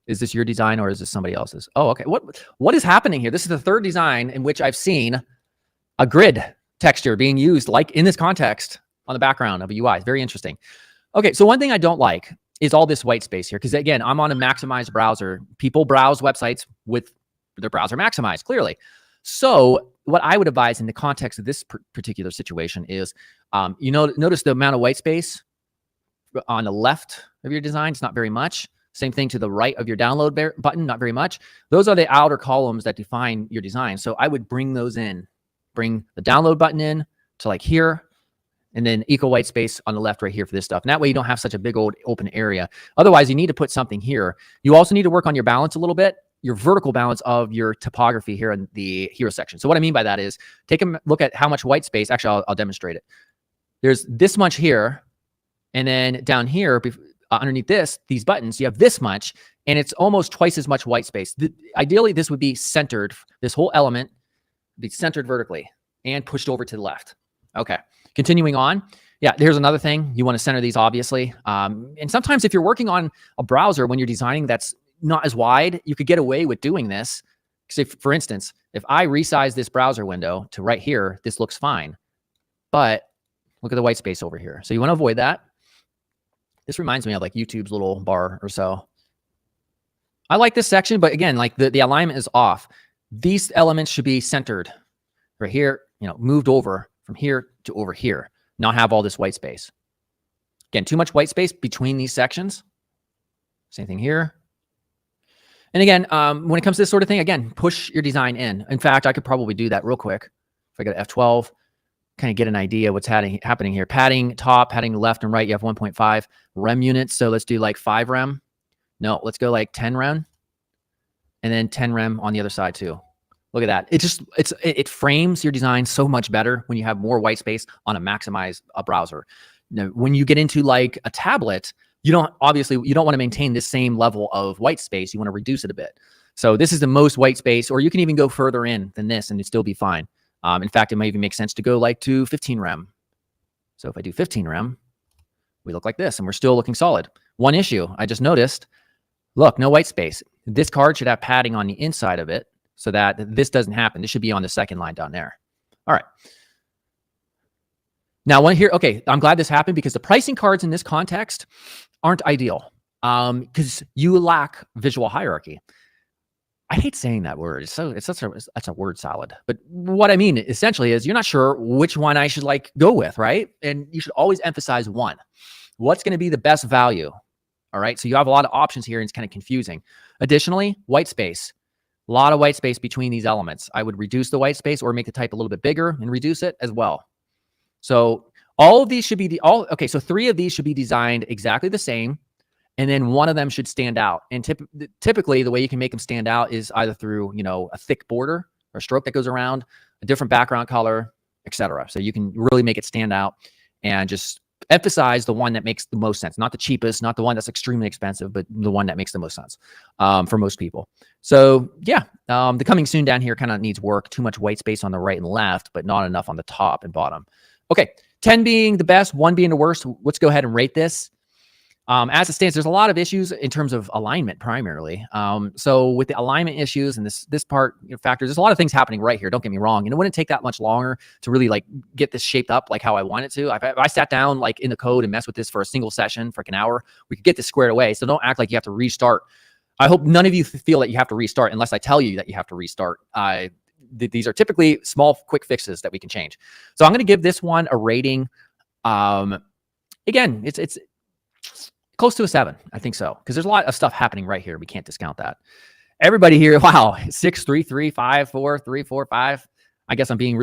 Is this your design or is this somebody else's? Oh, okay. What is happening here? This is the third design in which I've seen a grid texture being used like in this context on the background of a UI. It's very interesting. Okay, so one thing I don't like is all this white space here, because again, I'm on a maximized browser. People browse websites with their browser maximized, clearly. So what I would advise in the context of this particular situation is, notice the amount of white space on the left of your design. It's not very much. Same thing to the right of your download button, not very much. Those are the outer columns that define your design. So I would bring those in, bring the download button in to like here, and then equal white space on the left right here for this stuff. And that way you don't have such a big old open area. Otherwise, you need to put something here. You also need to work on your balance a little bit, your vertical balance of your topography here in the hero section. So what I mean by that is take a look at how much white space, actually, I'll demonstrate it. There's this much here, and then down here, underneath these buttons, you have this much, and it's almost twice as much white space. Ideally, this would be centered. This whole element would be centered vertically and pushed over to the left. Okay, continuing on. Yeah, here's another thing. You want to center these, obviously. And sometimes if you're working on a browser when you're designing that's not as wide, you could get away with doing this. Because for instance, if I resize this browser window to right here, this looks fine. But look at the white space over here. So you want to avoid that. This reminds me of like YouTube's little bar or so. I like this section, but again, like the alignment is off. These elements should be centered right here, moved over from here to over here, not have all this white space. Again, too much white space between these sections. Same thing here. And again, when it comes to this sort of thing, again, push your design in. In fact, I could probably do that real quick. If I go to F12, kind of get an idea what's happening here. Padding top, padding left and right, you have 1.5 rem units. So let's do like 5 rem. No, let's go like 10 rem. And then 10 rem on the other side too. Look at that. It frames your design so much better when you have more white space on a maximized browser. Now, when you get into like a tablet, you don't want to maintain this same level of white space. You want to reduce it a bit. So this is the most white space, or you can even go further in than this and it'd still be fine. In fact, it might even make sense to go like to 15 rem. So if I do 15 rem, we look like this and we're still looking solid. One issue I just noticed, look, no white space. This card should have padding on the inside of it so that this doesn't happen. This should be on the second line down there. All right. Now okay, I'm glad this happened because the pricing cards in this context aren't ideal because you lack visual hierarchy. I hate saying that word. That's a word salad. But what I mean essentially is you're not sure which one I should like go with, right? And you should always emphasize one. What's going to be the best value? All right. So you have a lot of options here and it's kind of confusing. Additionally, white space. A lot of white space between these elements. I would reduce the white space or make the type a little bit bigger and reduce it as well. So all of these should be okay. So 3 of these should be designed exactly the same. And then one of them should stand out. And typically the way you can make them stand out is either through, a thick border or stroke that goes around, a different background color, etc. So you can really make it stand out and just emphasize the one that makes the most sense, not the cheapest, not the one that's extremely expensive, but the one that makes the most sense for most people. So yeah, the coming soon down here kind of needs work. Too much white space on the right and left, but not enough on the top and bottom. Okay, 10 being the best, 1 being the worst. Let's go ahead and rate this. As it stands, there's a lot of issues in terms of alignment primarily. So with the alignment issues and this part factors, there's a lot of things happening right here. Don't get me wrong. And it wouldn't take that much longer to really like get this shaped up like how I want it to. If I sat down like in the code and mess with this for a single session for like an hour, we could get this squared away. So don't act like you have to restart. I hope none of you feel that you have to restart unless I tell you that you have to restart. These are typically small, quick fixes that we can change. So I'm going to give this one a rating. Again, it's close to a 7. I think so. Because there's a lot of stuff happening right here. We can't discount that. Everybody here, wow, 6, 3, 3, 5, 4, 3, 4, 5. I guess I'm being really